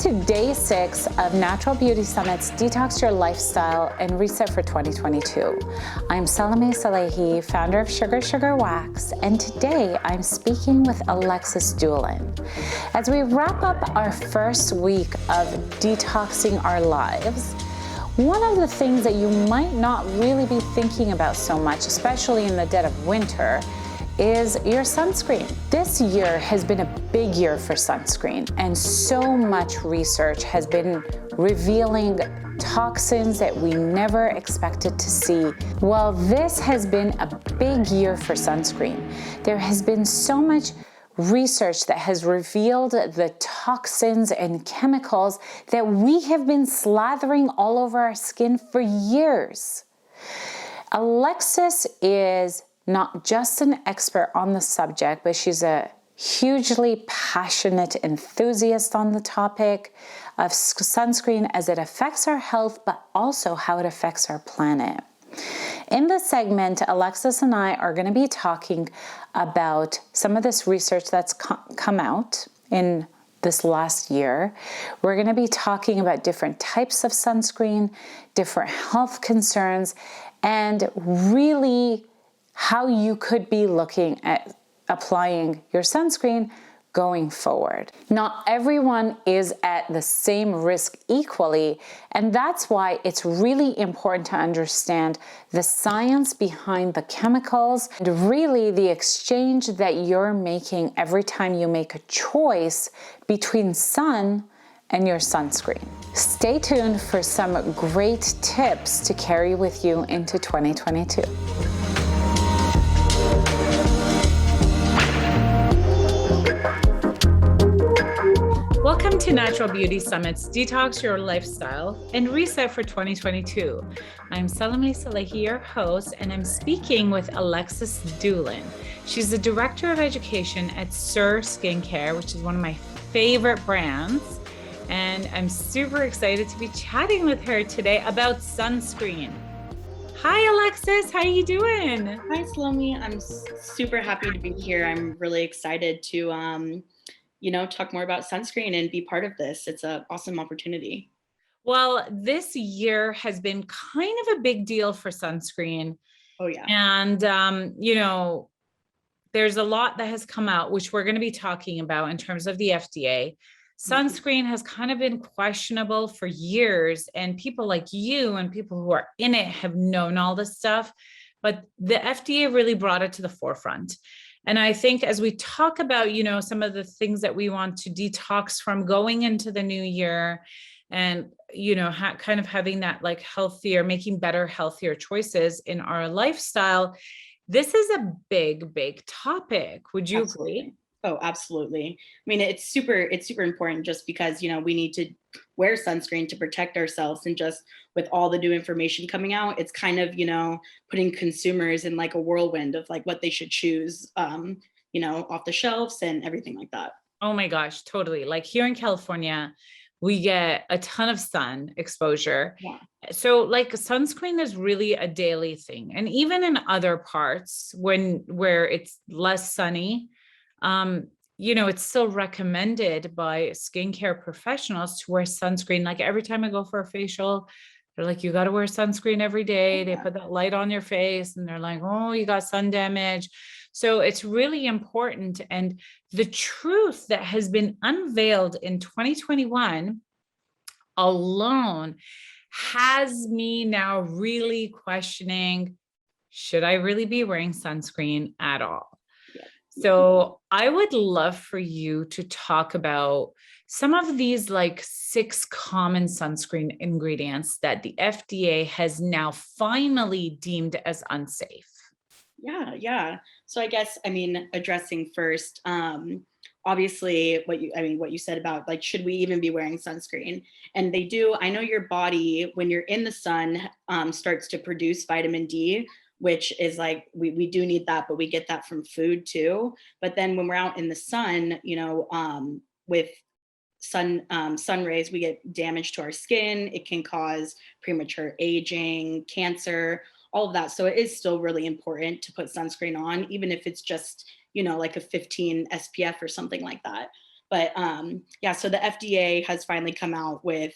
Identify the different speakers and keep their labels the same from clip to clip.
Speaker 1: to day 6 of Natural Beauty Summit's Detox Your Lifestyle and Reset for 2022. I'm Salome Sallehy, founder of Sugar Wax, and today I'm speaking with Alexis Dulin. As we wrap up our first week of detoxing our lives, one of the things that you might not really be thinking about so much, especially in the dead of winter, is your sunscreen. This year has been a big year for sunscreen, and so much research has been revealing toxins that we never expected to see. Well, this has been a big year for sunscreen. There has been so much research that has revealed the toxins and chemicals that we have been slathering all over our skin for years. Alexis is not just an expert on the subject, but she's a hugely passionate enthusiast on the topic of sunscreen as it affects our health, but also how it affects our planet. In this segment, Alexis and I are going to be talking about some of this research that's come out in this last year. We're going to be talking about different types of sunscreen, different health concerns, and really how you could be looking at applying your sunscreen going forward. Not everyone is at the same risk equally, and that's why it's really important to understand the science behind the chemicals and really the exchange that you're making every time you make a choice between sun and your sunscreen. Stay tuned for some great tips to carry with you into 2022. Welcome to Natural Beauty Summit's Detox Your Lifestyle and Reset for 2022. I'm Salome Sallehy, your host, and I'm speaking with Alexis Dulin. She's the Director of Education at SUR Skincare, which is one of my favorite brands. And I'm super excited to be chatting with her today about sunscreen. Hi, Alexis. How are you doing?
Speaker 2: Hi, Salome. I'm super happy to be here. I'm really excited to talk more about sunscreen and be part of this. It's an awesome opportunity.
Speaker 1: Well, this year has been kind of a big deal for sunscreen.
Speaker 2: Oh, yeah.
Speaker 1: And, there's a lot that has come out, which we're going to be talking about in terms of the FDA. Sunscreen has kind of been questionable for years, and people like you and people who are in it have known all this stuff, but the FDA really brought it to the forefront. And I think as we talk about, some of the things that we want to detox from going into the new year and, kind of having that like healthier, making better, healthier choices in our lifestyle, this is a big, big topic. Would you agree?
Speaker 2: Oh, absolutely. I mean, it's super important just because, we need to wear sunscreen to protect ourselves. And just with all the new information coming out, it's kind of, putting consumers in like a whirlwind of like what they should choose, off the shelves and everything like that.
Speaker 1: Oh my gosh, totally. Like here in California, we get a ton of sun exposure.
Speaker 2: Yeah.
Speaker 1: So like sunscreen is really a daily thing. And even in other parts where it's less sunny, it's still recommended by skincare professionals to wear sunscreen. Like every time I go for a facial, they're like, you got to wear sunscreen every day. They put that light on your face and they're like, oh, you got sun damage. So it's really important. And the truth that has been unveiled in 2021 alone has me now really questioning, should I really be wearing sunscreen at all? So I would love for you to talk about some of these like 6 common sunscreen ingredients that the FDA has now finally deemed as unsafe.
Speaker 2: Yeah. So I guess, addressing first, obviously what you said about like, should we even be wearing sunscreen? And they do. I know your body, when you're in the sun, starts to produce vitamin D, which is like, we do need that, but we get that from food too. But then when we're out in the sun, with sun rays, we get damage to our skin. It can cause premature aging, cancer, all of that. So it is still really important to put sunscreen on, even if it's just, like a 15 SPF or something like that. But yeah, so the FDA has finally come out with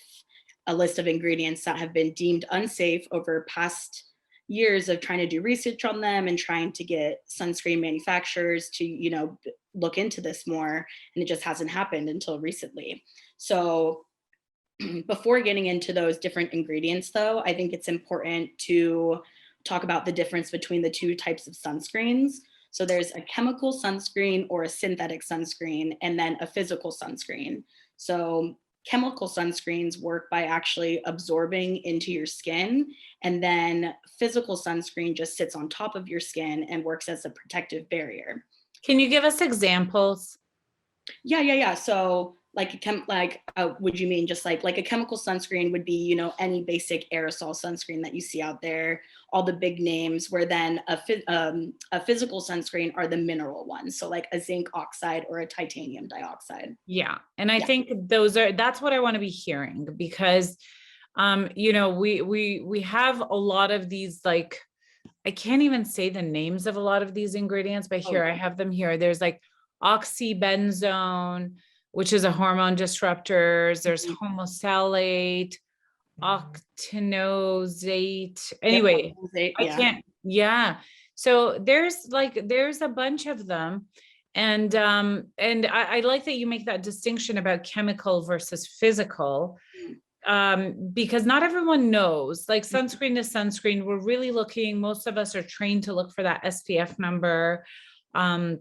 Speaker 2: a list of ingredients that have been deemed unsafe over past years of trying to do research on them and trying to get sunscreen manufacturers to, look into this more. And it just hasn't happened until recently. So before getting into those different ingredients, though, I think it's important to talk about the difference between the two types of sunscreens. So there's a chemical sunscreen or a synthetic sunscreen, and then a physical sunscreen. So chemical sunscreens work by actually absorbing into your skin, and then physical sunscreen just sits on top of your skin and works as a protective barrier.
Speaker 1: Can you give us examples?
Speaker 2: Yeah. So would you mean just like a chemical sunscreen would be, any basic aerosol sunscreen that you see out there, all the big names, where then a physical sunscreen are the mineral ones. So like a zinc oxide or a titanium dioxide.
Speaker 1: Yeah. And I
Speaker 2: Yeah.
Speaker 1: think that's what I want to be hearing, because, we have a lot of these, like, I can't even say the names of a lot of these ingredients, but here I have them here. There's like Oxybenzone, which is a hormone disruptor. There's homosalate, Octanozate. Anyway,
Speaker 2: Yep.
Speaker 1: I can't. Yeah. So there's a bunch of them. And I like that you make that distinction about chemical versus physical, because not everyone knows. Like sunscreen is sunscreen. We're really looking, most of us are trained to look for that SPF number. And,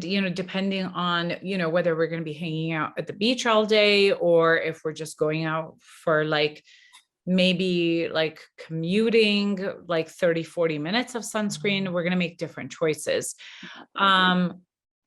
Speaker 1: depending on, whether we're going to be hanging out at the beach all day, or if we're just going out for maybe commuting, 30-40 minutes of sunscreen, we're going to make different choices.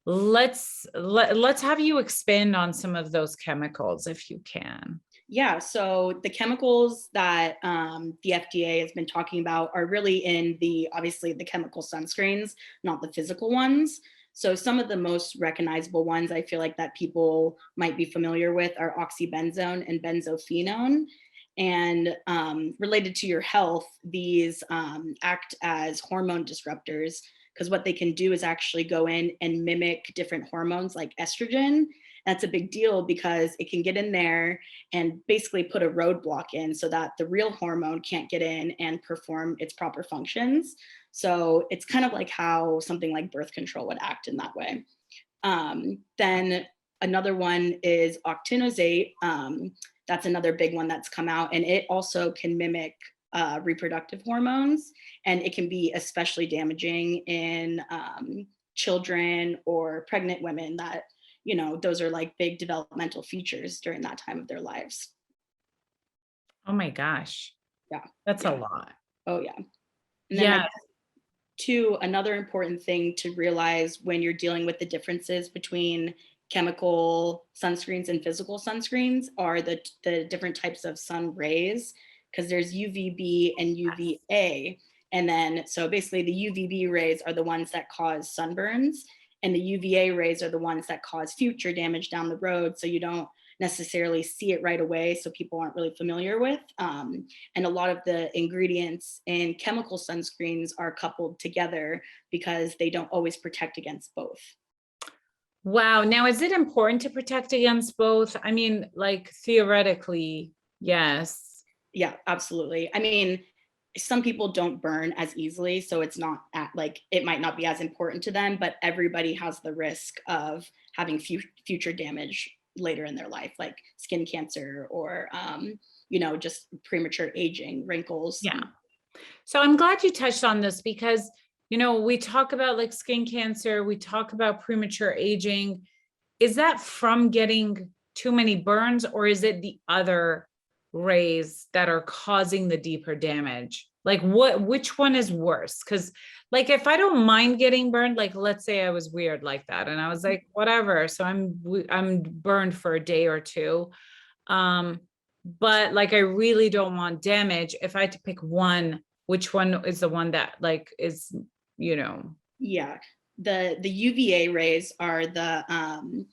Speaker 1: Let's have you expand on some of those chemicals if you can.
Speaker 2: Yeah, so the chemicals that the FDA has been talking about are really in obviously the chemical sunscreens, not the physical ones. So some of the most recognizable ones I feel like that people might be familiar with are Oxybenzone and Benzophenone. And related to your health, these act as hormone disruptors, because what they can do is actually go in and mimic different hormones like estrogen. That's a big deal because it can get in there and basically put a roadblock in so that the real hormone can't get in and perform its proper functions. So it's kind of like how something like birth control would act in that way. Then another one is Octanozate. That's another big one that's come out, and it also can mimic reproductive hormones, and it can be especially damaging in children or pregnant women that, those are like big developmental features during that time of their lives.
Speaker 1: Oh my gosh.
Speaker 2: Yeah.
Speaker 1: That's a lot.
Speaker 2: Oh yeah. And then another important thing to realize when you're dealing with the differences between chemical sunscreens and physical sunscreens are the different types of sun rays, because there's UVB and UVA. And then, so basically the UVB rays are the ones that cause sunburns, and the UVA rays are the ones that cause future damage down the road. So you don't necessarily see it right away, so people aren't really familiar with. And a lot of the ingredients in chemical sunscreens are coupled together because they don't always protect against both.
Speaker 1: Wow. Now, is it important to protect against both? I mean, theoretically, yes.
Speaker 2: Yeah, absolutely. I mean, some people don't burn as easily, so it's not it might not be as important to them, but everybody has the risk of having future damage later in their life, like skin cancer or, just premature aging, wrinkles.
Speaker 1: Yeah. So I'm glad you touched on this because, we talk about skin cancer, we talk about premature aging. Is that from getting too many burns, or is it the other rays that are causing the deeper damage? Which one is worse? Because if I don't mind getting burned, let's say I was weird like that and I was like, whatever, so I'm burned for a day or two, but I really don't want damage. If I had to pick one, which one is the one that is,
Speaker 2: Yeah, the UVA rays are the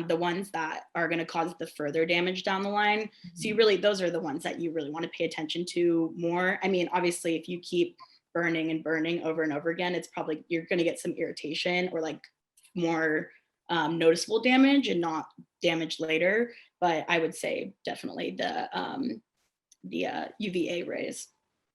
Speaker 2: ones that are going to cause the further damage down the line. So those are the ones that you really want to pay attention to more. I mean, obviously, if you keep burning and burning over and over again, it's probably you're going to get some irritation or more noticeable damage and not damage later. But I would say definitely the UVA rays.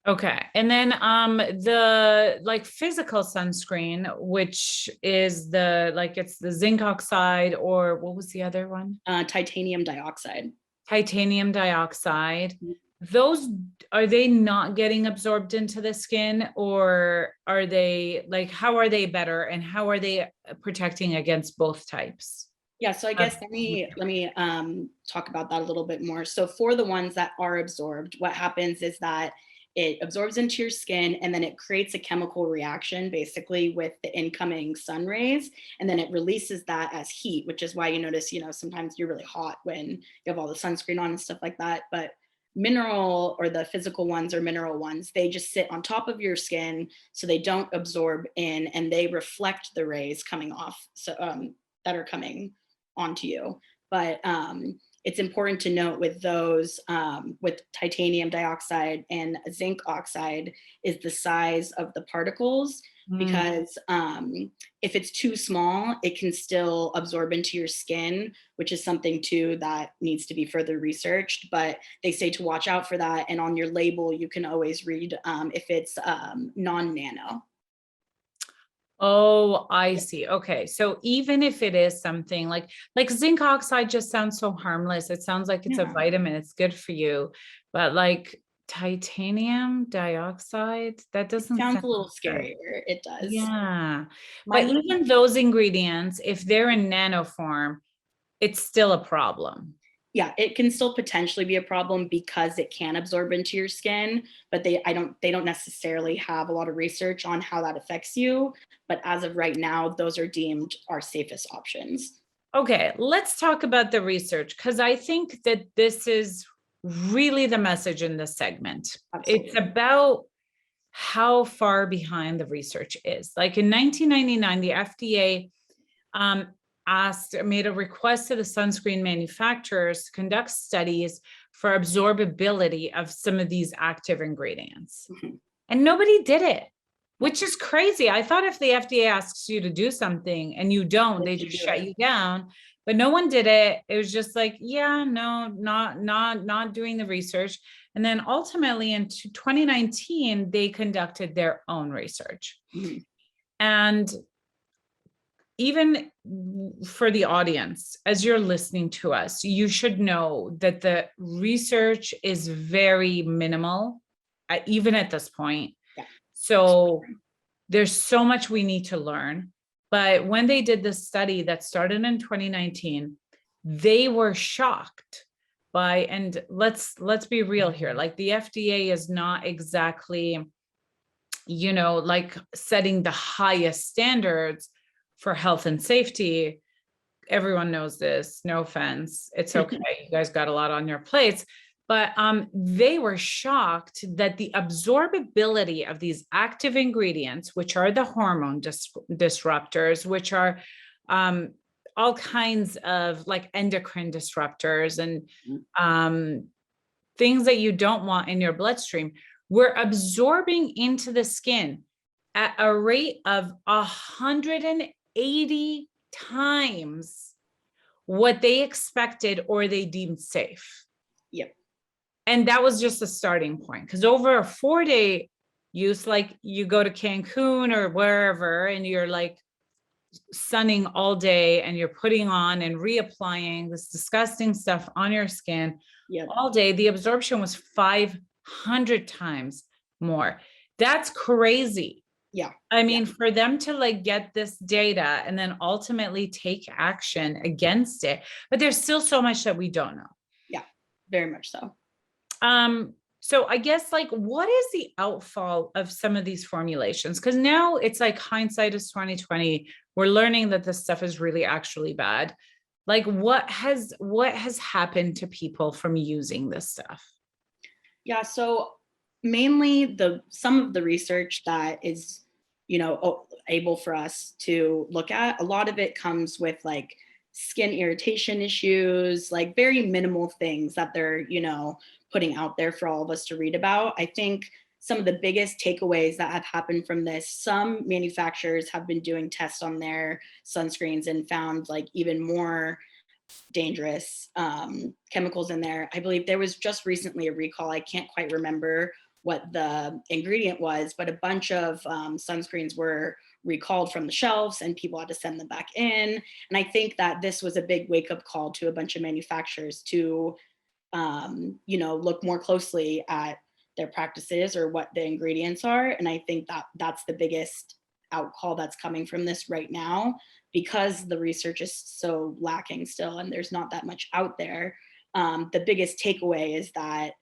Speaker 1: Okay. And then the like physical sunscreen, which is the like it's the zinc oxide, or what was the other one?
Speaker 2: Titanium dioxide.
Speaker 1: Titanium dioxide. Those, are they not getting absorbed into the skin, or are they like, how are they better and how are they protecting against both types?
Speaker 2: Yeah, so I guess let me talk about that a little bit more. So for the ones that are absorbed, what happens is that it absorbs into your skin and then it creates a chemical reaction basically with the incoming sun rays, and then it releases that as heat, which is why you notice, sometimes you're really hot when you have all the sunscreen on and stuff like that. But mineral, or the physical ones or mineral ones, they just sit on top of your skin so they don't absorb in, and they reflect the rays coming off, so that are coming onto you. But it's important to note with those, with titanium dioxide and zinc oxide, is the size of the particles, because if it's too small, it can still absorb into your skin, which is something too that needs to be further researched. But they say to watch out for that. And on your label, you can always read if it's non-nano.
Speaker 1: Oh, I see. Okay. So even if it is something like zinc oxide just sounds so harmless. It sounds like it's a vitamin, it's good for you. But like titanium dioxide, that doesn't
Speaker 2: Sounds
Speaker 1: sound
Speaker 2: a little
Speaker 1: good.
Speaker 2: scarier. It does.
Speaker 1: Yeah. But even those ingredients, if they're in nano form, it's still a problem.
Speaker 2: Yeah, it can still potentially be a problem because it can absorb into your skin, but they don't necessarily have a lot of research on how that affects you. But as of right now, those are deemed our safest options.
Speaker 1: Okay, let's talk about the research, because I think that this is really the message in this segment.
Speaker 2: Absolutely.
Speaker 1: It's about how far behind the research is. Like in 1999, the FDA made a request to the sunscreen manufacturers to conduct studies for absorbability of some of these active ingredients. And nobody did it, which is crazy. I thought if the FDA asks you to do something and you don't, they just shut you down. But no one did it. It was just like, yeah, no, not doing the research. And then ultimately in 2019, they conducted their own research. And even for the audience, as you're listening to us, you should know that the research is very minimal, even at this point. So there's so much we need to learn. But when they did this study that started in 2019, they were shocked by, and let's be real here, like the FDA is not exactly, like setting the highest standards for health and safety. Everyone knows this, no offense. It's okay. You guys got a lot on your plates. But they were shocked that the absorbability of these active ingredients, which are the hormone disruptors, which are all kinds of like endocrine disruptors and things that you don't want in your bloodstream, were absorbing into the skin at a rate of 180 times what they expected or they deemed safe.
Speaker 2: Yep.
Speaker 1: And that was just a starting point, because over a 4-day use, like you go to Cancun or wherever and you're like sunning all day and you're putting on and reapplying this disgusting stuff on your skin all day, the absorption was 500 times more. That's crazy.
Speaker 2: Yeah.
Speaker 1: I mean, for them to like get this data and then ultimately take action against it, but there's still so much that we don't know.
Speaker 2: Yeah, very much so.
Speaker 1: So I guess like, what is the outfall of some of these formulations? Because now it's like hindsight is 2020. We're learning that this stuff is really actually bad. Like what has happened to people from using this stuff?
Speaker 2: Yeah, so mainly some of the research that is, able for us to look at, a lot of it comes with like skin irritation issues, like very minimal things that they're, putting out there for all of us to read about. I think some of the biggest takeaways that have happened from this. Some manufacturers have been doing tests on their sunscreens and found like even more dangerous chemicals in there. I believe there was just recently a recall. I can't quite remember what the ingredient was, but a bunch of sunscreens were recalled from the shelves and people had to send them back in. And I think that this was a big wake up call to a bunch of manufacturers to, look more closely at their practices or what the ingredients are. And I think that that's the biggest outcall that's coming from this right now, because the research is so lacking still and there's not that much out there. The biggest takeaway is that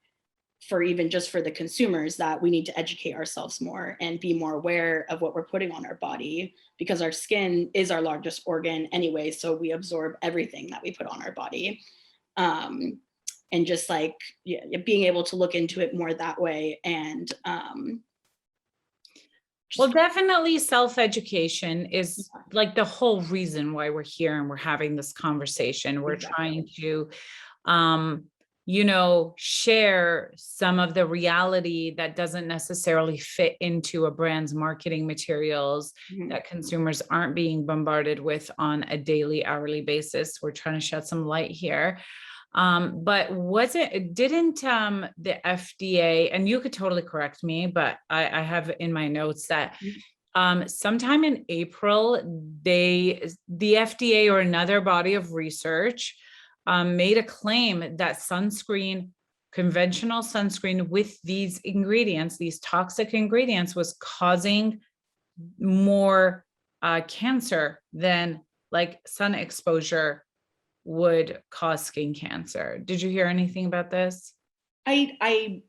Speaker 2: for even just for the consumers, that we need to educate ourselves more and be more aware of what we're putting on our body, because our skin is our largest organ anyway, so we absorb everything that we put on our body. And just like being able to look into it more that way. And
Speaker 1: well, definitely self-education is like the whole reason why we're here and we're having this conversation. We're trying to share some of the reality that doesn't necessarily fit into a brand's marketing materials that consumers aren't being bombarded with on a daily, hourly basis. We're trying to shed some light here. But didn't the FDA, and you could totally correct me, but I have in my notes that sometime in April, the FDA or another body of research made a claim that conventional sunscreen with these ingredients, these toxic ingredients, was causing more cancer than like sun exposure would cause skin cancer. Did you hear anything about this?
Speaker 2: I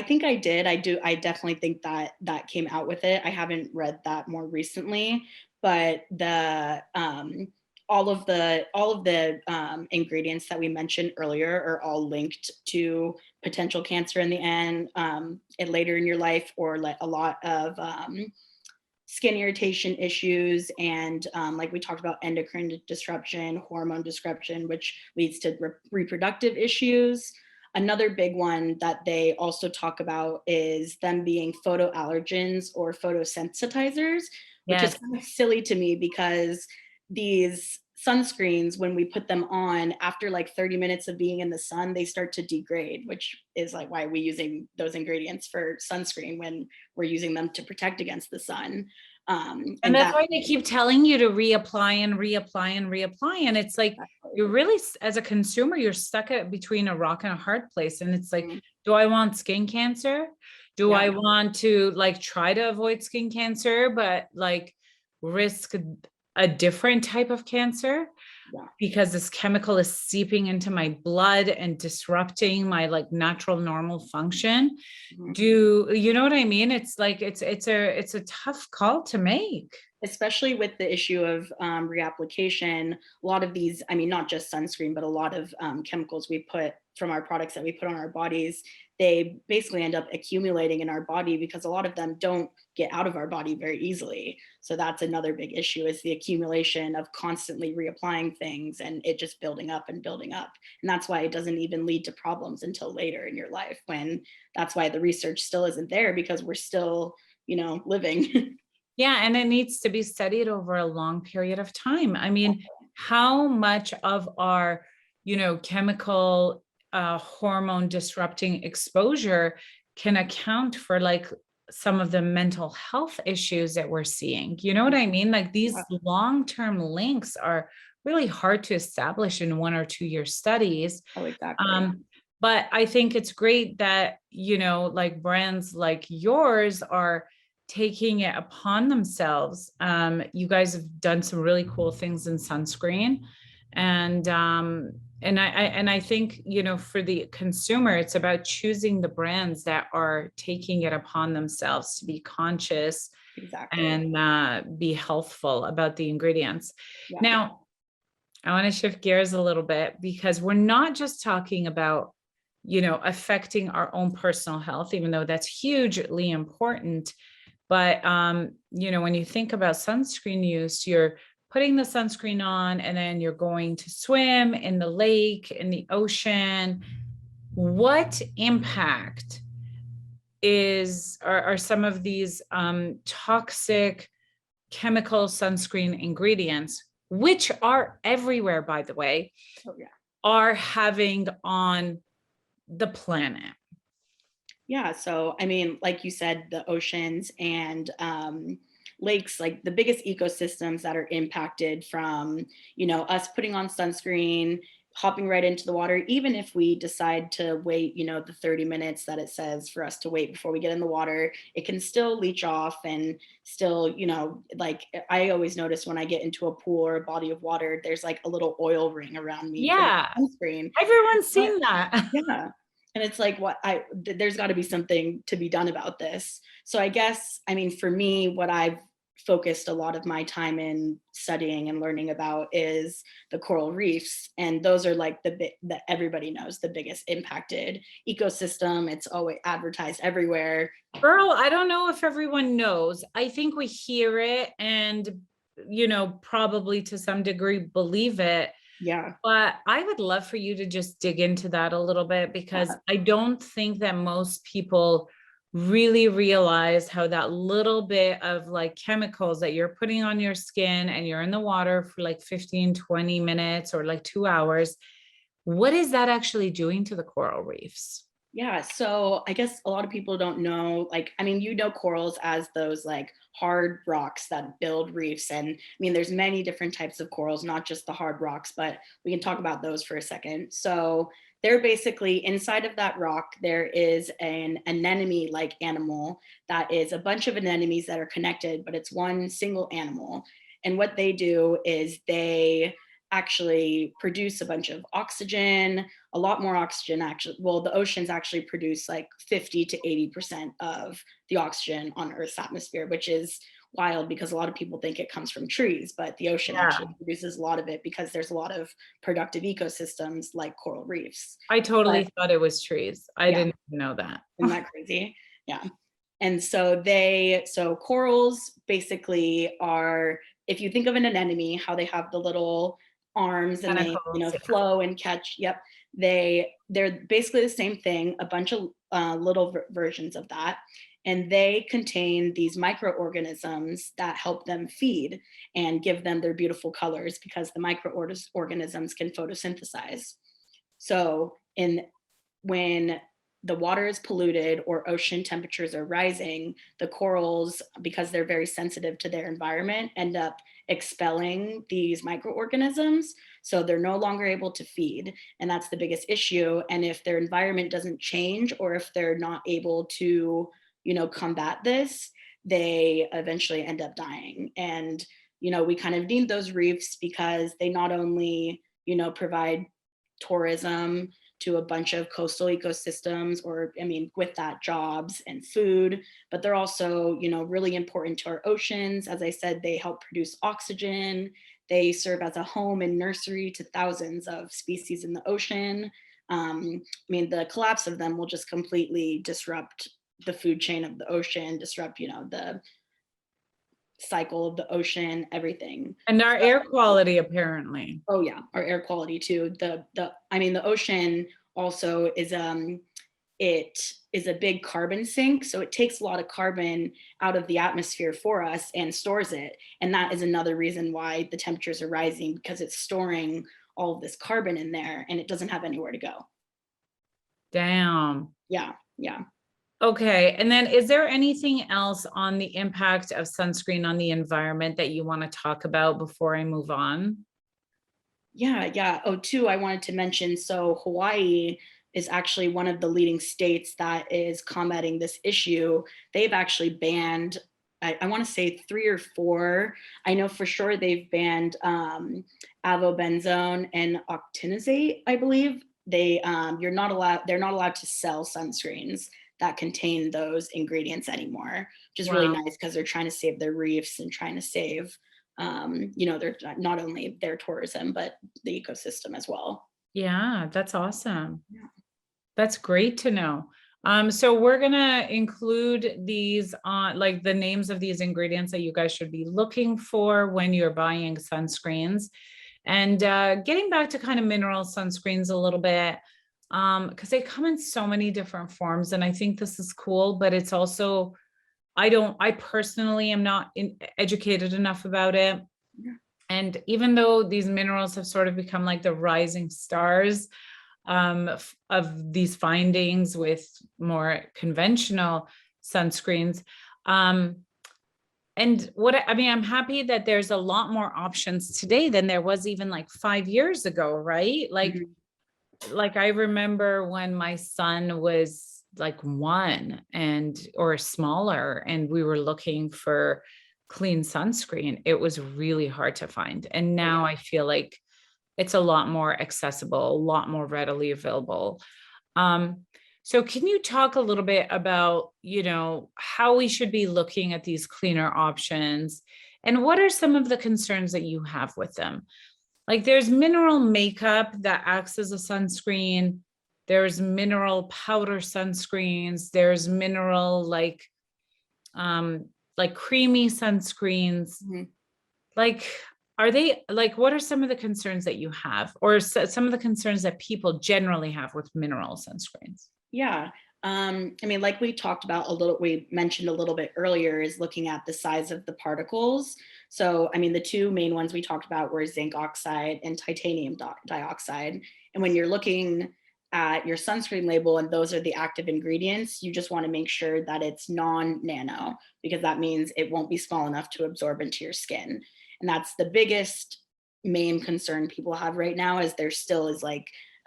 Speaker 2: think I did. I definitely think that came out with it. I haven't read that more recently, but the all of the ingredients that we mentioned earlier are all linked to potential cancer in the end, and later in your life, or like a lot of skin irritation issues, and like we talked about, endocrine disruption, hormone disruption, which leads to reproductive issues. Another big one that they also talk about is them being photoallergens or photosensitizers, which is kind of silly to me, because these sunscreens, when we put them on, after like 30 minutes of being in the sun, they start to degrade, which is like why we're using those ingredients for sunscreen when we're using them to protect against the sun.
Speaker 1: And that's why they keep telling you to reapply and reapply and reapply. And it's like, you're really, as a consumer, you're stuck between a rock and a hard place. And it's like, do I want skin cancer? Do I want to like try to avoid skin cancer, but like risk a different type of cancer because this chemical is seeping into my blood and disrupting my like natural normal function? Do you know what I mean? It's like it's a tough call to make,
Speaker 2: especially with the issue of reapplication. A lot of these, I mean, not just sunscreen, but a lot of chemicals we put from our products that we put on our bodies, they basically end up accumulating in our body, because a lot of them don't get out of our body very easily. So that's another big issue, is the accumulation of constantly reapplying things and it just building up and building up. And that's why it doesn't even lead to problems until later in your life, when that's why the research still isn't there, because we're still, living.
Speaker 1: Yeah. And it needs to be studied over a long period of time. I mean, how much of our, chemical hormone disrupting exposure can account for like some of the mental health issues that we're seeing? You know what I mean? Like these long-term links are really hard to establish in 1 or 2 year studies.
Speaker 2: Oh, exactly.
Speaker 1: But I think it's great that, like brands like yours are taking it upon themselves. You guys have done some really cool things in sunscreen. And I think, for the consumer, it's about choosing the brands that are taking it upon themselves to be conscious and be healthful about the ingredients. Now, I want to shift gears a little bit, because we're not just talking about, affecting our own personal health, even though that's hugely important. But, when you think about sunscreen use, you're putting the sunscreen on and then you're going to swim in the lake, in the ocean. What impact are some of these toxic chemical sunscreen ingredients, which are everywhere, by the way,
Speaker 2: Oh, yeah.
Speaker 1: are having on the planet?
Speaker 2: Yeah. So, I mean, like you said, the oceans and lakes, like the biggest ecosystems that are impacted from, us putting on sunscreen, hopping right into the water, even if we decide to wait, the 30 minutes that it says for us to wait before we get in the water, it can still leach off and still, like I always notice when I get into a pool or a body of water, there's like a little oil ring around me from
Speaker 1: Yeah,
Speaker 2: sunscreen.
Speaker 1: everyone's
Speaker 2: But
Speaker 1: seen that.
Speaker 2: yeah. And it's like, there's got to be something to be done about this. So I guess, I mean, for me, what I've focused a lot of my time in studying and learning about is the coral reefs. And those are like the bit that everybody knows, the biggest impacted ecosystem. It's always advertised everywhere.
Speaker 1: Girl, I don't know if everyone knows. I think we hear it and, probably to some degree believe it.
Speaker 2: Yeah.
Speaker 1: But I would love for you to just dig into that a little bit, because I don't think that most people really realize how that little bit of like chemicals that you're putting on your skin and you're in the water for like 15, 20 minutes or like 2 hours, what is that actually doing to the coral reefs?
Speaker 2: Yeah, so I guess a lot of people don't know, like, I mean, corals as those like hard rocks that build reefs. And I mean, there's many different types of corals, not just the hard rocks, but we can talk about those for a second. So they're basically inside of that rock, there is an anemone like animal that is a bunch of anemones that are connected, but it's one single animal. And what they do is they actually produce a bunch of oxygen, a lot more oxygen actually. Well, the oceans actually produce like 50 to 80% of the oxygen on Earth's atmosphere, which is wild because a lot of people think it comes from trees, but the ocean
Speaker 1: Yeah,
Speaker 2: actually produces a lot of it because there's a lot of productive ecosystems like coral reefs.
Speaker 1: I
Speaker 2: But
Speaker 1: totally thought it was trees. I
Speaker 2: yeah,
Speaker 1: didn't know that.
Speaker 2: isn't that crazy? Yeah. And so so corals basically are, if you think of an anemone, how they have the little arms and they,
Speaker 1: Tentacles. Yeah.
Speaker 2: flow and catch. Yep. They're basically the same thing, a bunch of little versions of that. And they contain these microorganisms that help them feed and give them their beautiful colors because the microorganisms can photosynthesize. So when the water is polluted or ocean temperatures are rising, the corals, because they're very sensitive to their environment, end up expelling these microorganisms. So they're no longer able to feed. And that's the biggest issue. And if their environment doesn't change, or if they're not able to, combat this, they eventually end up dying. And, we kind of need those reefs because they not only, provide tourism to a bunch of coastal ecosystems, or I mean, with that, jobs and food, but they're also, really important to our oceans. As I said, they help produce oxygen. They serve as a home and nursery to thousands of species in the ocean. I mean, the collapse of them will just completely disrupt the food chain of the ocean, disrupt, the cycle of the ocean, everything.
Speaker 1: And our air quality, apparently.
Speaker 2: Oh yeah, our air quality too. I mean, the ocean also is it is a big carbon sink, so it takes a lot of carbon out of the atmosphere for us and stores it. And that is another reason why the temperatures are rising, because it's storing all of this carbon in there and it doesn't have anywhere to go.
Speaker 1: Damn.
Speaker 2: Yeah, yeah.
Speaker 1: Okay. And then is there anything else on the impact of sunscreen on the environment that you want to talk about before I move on?
Speaker 2: Yeah, yeah. Oh, too, I wanted to mention, so Hawaii is actually one of the leading states that is combating this issue. They've actually banned, I want to say 3 or 4. I know for sure they've banned avobenzone and octanozate, I believe. They're not allowed to sell sunscreens that contain those ingredients anymore, which is really
Speaker 1: Wow.
Speaker 2: nice because they're trying to save their reefs and trying to save they're not only their tourism, but the ecosystem as well.
Speaker 1: Yeah, that's awesome.
Speaker 2: Yeah.
Speaker 1: That's great to know. So we're gonna include these on like the names of these ingredients that you guys should be looking for when you're buying sunscreens. And getting back to kind of mineral sunscreens a little bit, because they come in so many different forms. And I think this is cool, but it's also, I personally am not educated enough about it.
Speaker 2: Yeah.
Speaker 1: And even though these minerals have sort of become like the rising stars of these findings with more conventional sunscreens, and I'm happy that there's a lot more options today than there was even like 5 years ago, right? Like I remember when my son was like one or smaller, and we were looking for clean sunscreen. It was really hard to find. And now I feel like it's a lot more accessible, a lot more readily available. So can you talk a little bit about, how we should be looking at these cleaner options, and what are some of the concerns that you have with them? Like there's mineral makeup that acts as a sunscreen. There's mineral powder sunscreens. There's mineral like creamy sunscreens.
Speaker 2: Mm-hmm.
Speaker 1: Like, are they like, what are some of the concerns that you have, or some of the concerns that people generally have with mineral sunscreens?
Speaker 2: Yeah. I mean, like we mentioned a little bit earlier, is looking at the size of the particles. So, I mean, the two main ones we talked about were zinc oxide and titanium dioxide. And when you're looking at your sunscreen label and those are the active ingredients, you just want to make sure that it's non-nano, because that means it won't be small enough to absorb into your skin. And that's the biggest main concern people have right now, is there still is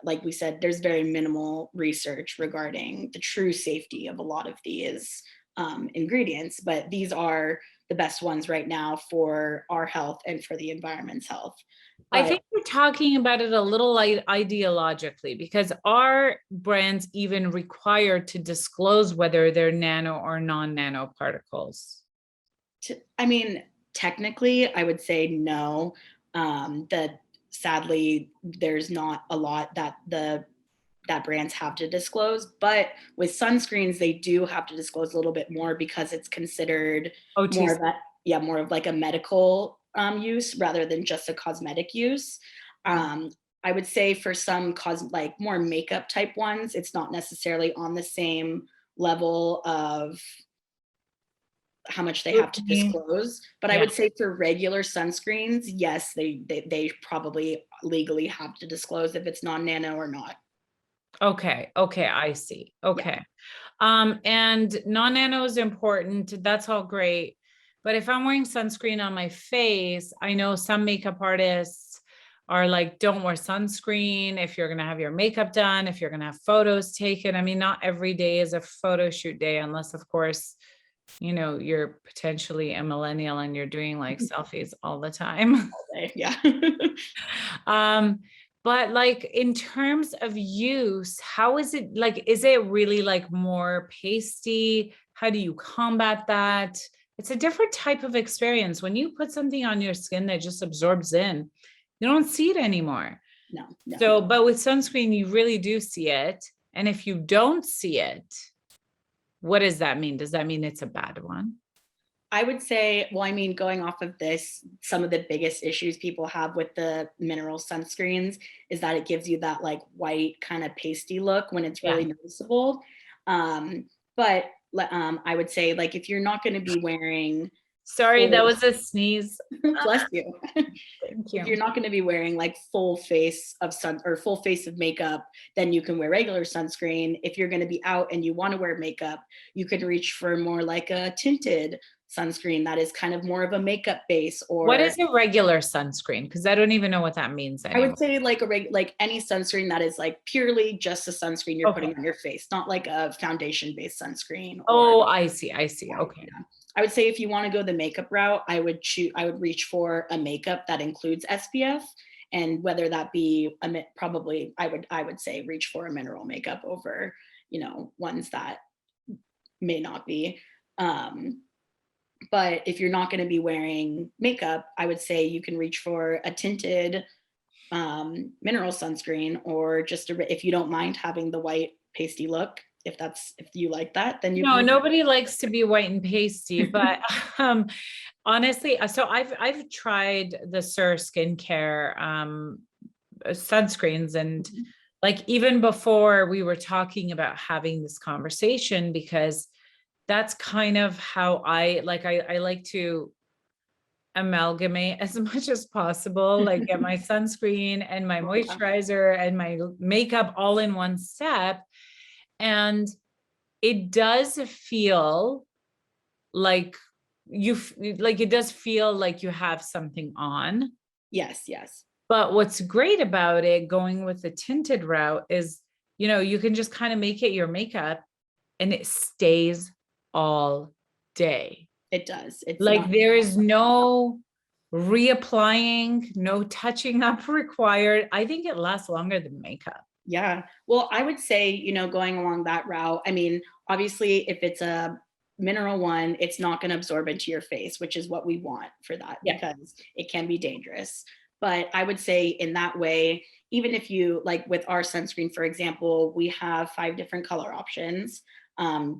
Speaker 2: like we said, there's very minimal research regarding the true safety of a lot of these ingredients, but these are the best ones right now for our health and for the environment's health.
Speaker 1: I think we're talking about it a little ideologically, because are brands even required to disclose whether they're nano or non-nano particles?
Speaker 2: I mean, technically, I would say no. That sadly, there's not a lot that brands have to disclose, but with sunscreens, they do have to disclose a little bit more, because it's considered more of like a medical use rather than just a cosmetic use. I would say for some like more makeup type ones, it's not necessarily on the same level of how much they have to disclose. But I would say for regular sunscreens, yes, they probably legally have to disclose if it's non-nano or not.
Speaker 1: Okay. I see. Okay. And non-nano is important. That's all great. But if I'm wearing sunscreen on my face, I know some makeup artists are like, don't wear sunscreen if you're going to have your makeup done, if you're going to have photos taken. I mean, not every day is a photo shoot day, unless, of course, you're potentially a millennial and you're doing like selfies all the time.
Speaker 2: Yeah.
Speaker 1: But like in terms of use, how is it like, is it really like more pasty? How do you combat that? It's a different type of experience. When you put something on your skin that just absorbs in, you don't see it anymore.
Speaker 2: No.
Speaker 1: So, but with sunscreen, you really do see it. And if you don't see it, what does that mean? Does that mean it's a bad one?
Speaker 2: I would say, well, I mean, going off of this, some of the biggest issues people have with the mineral sunscreens is that it gives you that like white kind of pasty look when it's really noticeable. But I would say, like, if you're not going to be wearing,
Speaker 1: sorry, that was a sneeze.
Speaker 2: Bless you.
Speaker 1: Thank you.
Speaker 2: If you're not going to be wearing like full face of makeup, then you can wear regular sunscreen. If you're going to be out and you want to wear makeup, you could reach for more like a tinted sunscreen that is kind of more of a makeup base. Or
Speaker 1: what is a regular sunscreen? Because I don't even know what that means anymore.
Speaker 2: I would say like like any sunscreen that is like purely just a sunscreen you're putting on your face, not like a foundation based sunscreen.
Speaker 1: I see. Okay.
Speaker 2: Yeah. I would say if you want to go the makeup route, I would reach for a makeup that includes SPF, and whether that be probably I would say reach for a mineral makeup over, ones that may not be. But if you're not going to be wearing makeup, I would say you can reach for a tinted mineral sunscreen, or just if you don't mind having the white pasty look, if you like that, then
Speaker 1: nobody likes to be white and pasty, but honestly, so I've tried the SUR skincare sunscreens, and Like even before we were talking about having this conversation, because that's kind of how I like to amalgamate as much as possible, like get my sunscreen and my moisturizer and my makeup all in one step. And it does feel like it does feel like you have something on.
Speaker 2: Yes, yes.
Speaker 1: But what's great about it going with the tinted route is, you can just kind of make it your makeup and it stays all day.
Speaker 2: It does. It's
Speaker 1: Like
Speaker 2: not.
Speaker 1: there is no reapplying, no touching up required. I think it lasts longer than makeup.
Speaker 2: Yeah. Well, I would say, going along that route, I mean, obviously, if it's a mineral one, it's not going to absorb into your face, which is what we want for that
Speaker 1: Yeah.
Speaker 2: because it can be dangerous. But I would say in that way, even if you like with our sunscreen, for example, we have 5 different color options.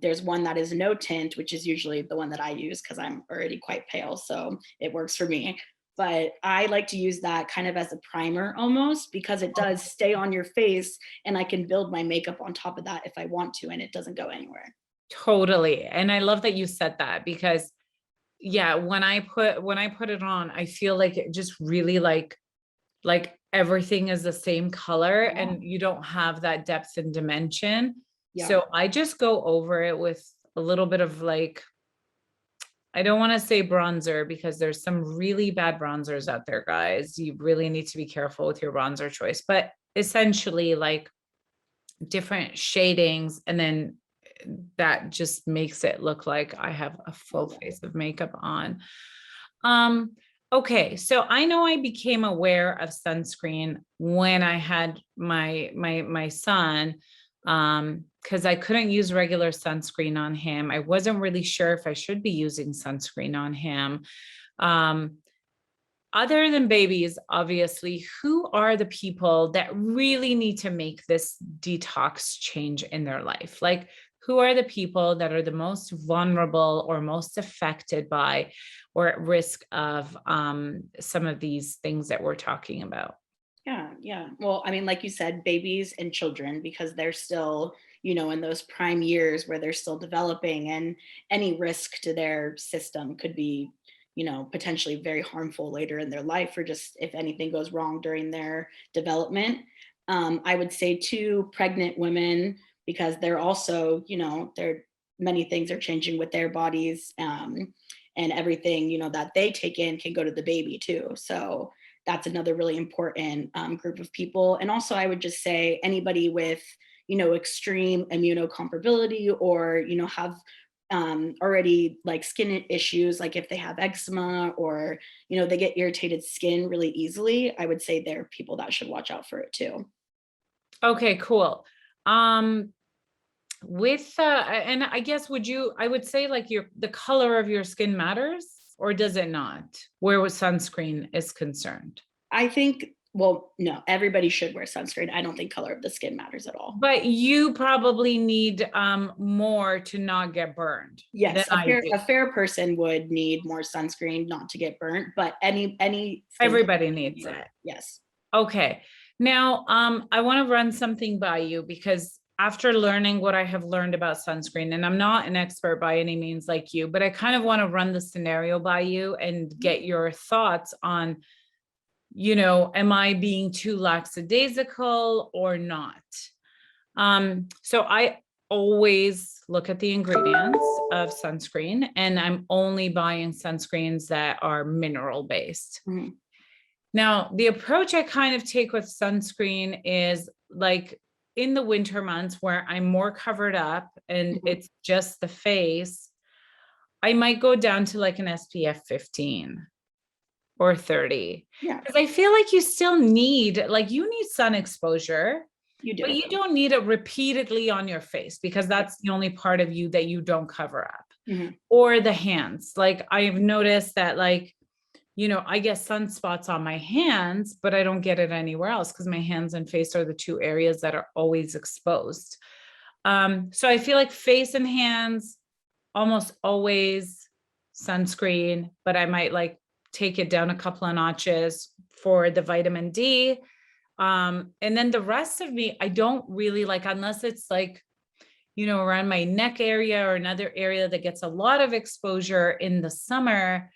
Speaker 2: There's one that is no tint, which is usually the one that I use because I'm already quite pale. So it works for me. But I like to use that kind of as a primer almost because it does stay on your face and I can build my makeup on top of that if I want to, and it doesn't go anywhere.
Speaker 1: Totally. And I love that you said that because yeah, when I put it on, I feel like it just really like everything is the same color
Speaker 2: Yeah.
Speaker 1: and you don't have that depth and dimension.
Speaker 2: Yeah.
Speaker 1: So I just go over it with a little bit of I don't want to say bronzer because there's some really bad bronzers out there, guys. You really need to be careful with your bronzer choice, but essentially like different shadings. And then that just makes it look like I have a full face of makeup on. Okay, so I know I became aware of sunscreen when I had my son, because I couldn't use regular sunscreen on him. I wasn't really sure if I should be using sunscreen on him. Um, Other than babies, obviously, who are the people that really need to make this detox change in their life? Like, who are the people that are the most vulnerable or most affected by or at risk of some of these things that we're talking about?
Speaker 2: Yeah. Yeah. Well, I mean, like you said, babies and children, because they're still, in those prime years where they're still developing and any risk to their system could be, potentially very harmful later in their life or just if anything goes wrong during their development. I would say too, pregnant women, because they're also, many things are changing with their bodies. And everything, that they take in can go to the baby too. So, that's another really important group of people. And also, I would just say anybody with, extreme immunocomparability or, have already like skin issues, like if they have eczema or, they get irritated skin really easily, I would say they're people that should watch out for it too.
Speaker 1: Okay, cool. Um, and I guess I would say like the color of your skin matters, or does it not, where with sunscreen is concerned?
Speaker 2: I think, well, no, everybody should wear sunscreen. I don't think color of the skin matters at all.
Speaker 1: But you probably need more to not get burned than
Speaker 2: Yes, a
Speaker 1: I
Speaker 2: fair
Speaker 1: do.
Speaker 2: a fair person would need more sunscreen not to get burnt, but any skin
Speaker 1: Everybody needs
Speaker 2: tone,
Speaker 1: it.
Speaker 2: yes.
Speaker 1: Okay. Now, I want to run something by you because after learning what I have learned about sunscreen, and I'm not an expert by any means like you, but I kind of want to run the scenario by you and get your thoughts on, am I being too lackadaisical or not? So I always look at the ingredients of sunscreen, and I'm only buying sunscreens that are mineral based.
Speaker 2: Mhm.
Speaker 1: Now, the approach I kind of take with sunscreen is like in the winter months where I'm more covered up and
Speaker 2: Mhm.
Speaker 1: it's just the face, I might go down to like an SPF 15 or 30
Speaker 2: Yeah,
Speaker 1: because I feel like you need sun exposure,
Speaker 2: you
Speaker 1: but
Speaker 2: do.
Speaker 1: you don't need it repeatedly on your face because that's the only part of you that you don't cover up.
Speaker 2: Mhm.
Speaker 1: Or the hands. Like I've noticed that I get sunspots on my hands, but I don't get it anywhere else because my hands and face are the two areas that are always exposed. So I feel like face and hands, almost always sunscreen, but I might like take it down a couple of notches for the vitamin D. And then the rest of me, I don't really like, unless it's like, around my neck area or another area that gets a lot of exposure in the summer.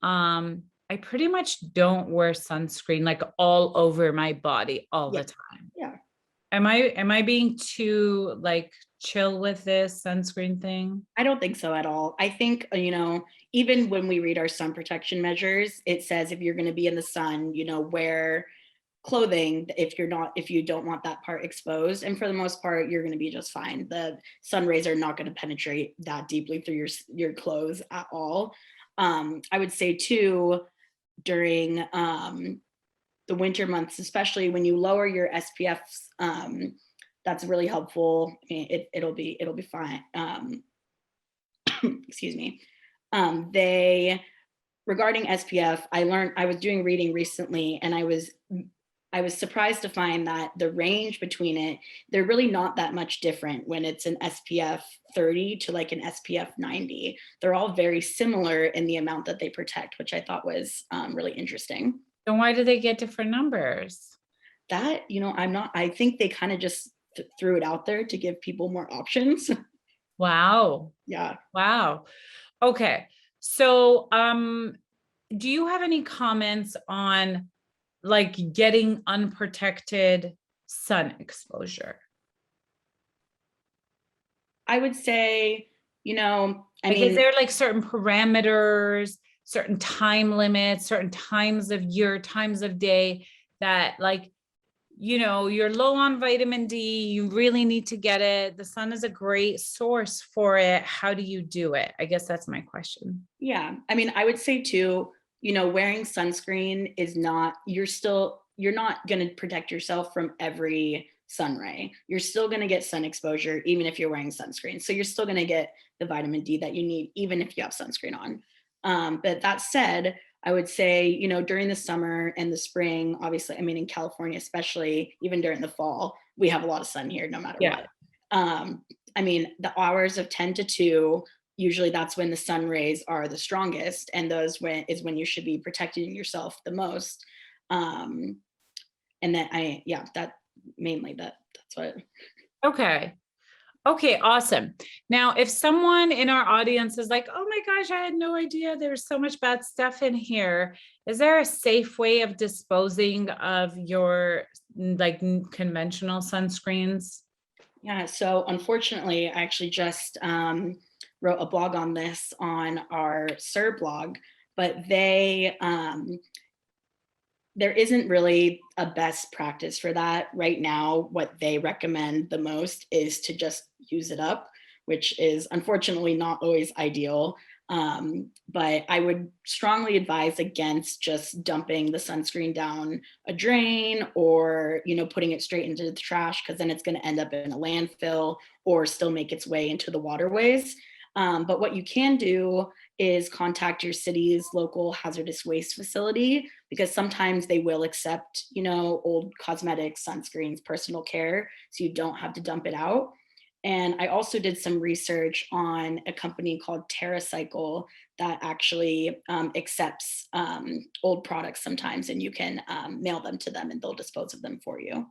Speaker 1: I pretty much don't wear sunscreen like all over my body all
Speaker 2: Yeah.
Speaker 1: the time.
Speaker 2: Yeah.
Speaker 1: Am I being too like chill with this sunscreen thing?
Speaker 2: I don't think so at all. I think, even when we read our sun protection measures, it says if you're going to be in the sun, wear clothing if you don't want that part exposed. And for the most part, you're going to be just fine. The sun rays are not going to penetrate that deeply through your clothes at all. I would say too, during the winter months, especially when you lower your SPFs, that's really helpful. I mean, it'll be fine. Excuse me. They Regarding SPF, I was doing reading recently, and I was surprised to find that the range between it, they're really not that much different when it's an SPF 30 to like an SPF 90. They're all very similar in the amount that they protect, which I thought was really interesting.
Speaker 1: Then why do they get different numbers?
Speaker 2: That, I think they kind of just threw it out there to give people more options.
Speaker 1: Wow.
Speaker 2: Yeah.
Speaker 1: Wow. Okay. So, do you have any comments on like getting unprotected sun exposure?
Speaker 2: I would say, I
Speaker 1: Like, is
Speaker 2: mean,
Speaker 1: there like certain parameters, certain time limits, certain times of year, times of day that like, you're low on vitamin D, you really need to get it. The sun is a great source for it. How do you do it? I guess that's my question.
Speaker 2: yeah. I mean, I would say too, wearing sunscreen is not, you're not going to protect yourself from every sun ray. You're still going to get sun exposure, even if you're wearing sunscreen. So you're still going to get the vitamin D that you need, even if you have sunscreen on. But that said, I would say, during the summer and the spring, obviously, I mean, in California, especially, even during the fall, we have a lot of sun here, no matter
Speaker 1: Yeah.
Speaker 2: what. I mean, the hours of 10 to 2, usually that's when the sun rays are the strongest, and is when you should be protecting yourself the most. Um, and then that mainly that's what.
Speaker 1: Okay. Okay, awesome. Now, if someone in our audience is like, oh my gosh, I had no idea there's so much bad stuff in here, is there a safe way of disposing of your like conventional sunscreens?
Speaker 2: Yeah, so unfortunately, I actually just wrote a blog on this on our SUR blog, but there isn't really a best practice for that right now. What they recommend the most is to just use it up, which is unfortunately not always ideal. But I would strongly advise against just dumping the sunscreen down a drain, or putting it straight into the trash, because then it's going to end up in a landfill or still make its way into the waterways. But what you can do is contact your city's local hazardous waste facility, because sometimes they will accept, old cosmetics, sunscreens, personal care, so you don't have to dump it out. And I also did some research on a company called TerraCycle that actually accepts old products sometimes, and you can mail them to them and they'll dispose of them for you.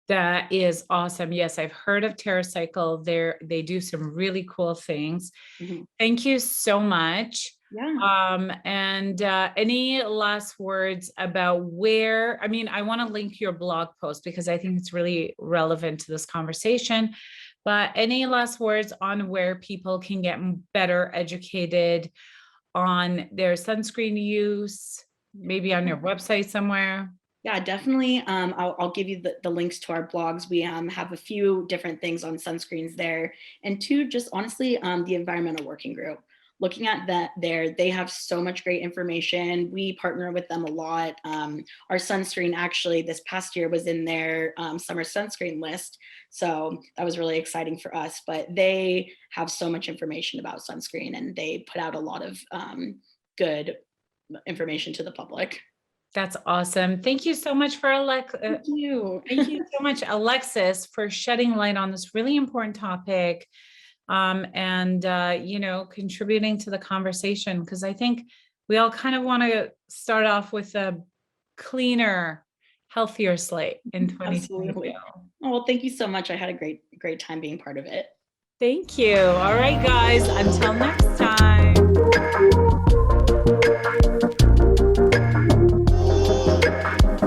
Speaker 1: That is awesome. Yes, I've heard of TerraCycle. They do some really cool things.
Speaker 2: Mhm.
Speaker 1: Thank you so much.
Speaker 2: Yeah.
Speaker 1: And any last words about where, I mean, I want to link your blog post because I think it's really relevant to this conversation, but any last words on where people can get better educated on their sunscreen use, maybe on your website somewhere?
Speaker 2: Yeah, definitely. I'll give you the links to our blogs. We have a few different things on sunscreens there. And two, just honestly, the environmental working group. Looking at that there, they have so much great information. We partner with them a lot. Our sunscreen actually this past year was in their summer sunscreen list. So that was really exciting for us. But they have so much information about sunscreen, and they put out a lot of good information to the public.
Speaker 1: That's awesome. Thank you so much for
Speaker 2: Thank you.
Speaker 1: thank you so much, Alexis, for shedding light on this really important topic, and contributing to the conversation, because I think we all kind of want to start off with a cleaner, healthier slate in 2022.
Speaker 2: Absolutely. Oh, well, thank you so much. I had a great time being part of it.
Speaker 1: Thank you. All right, guys, until next time.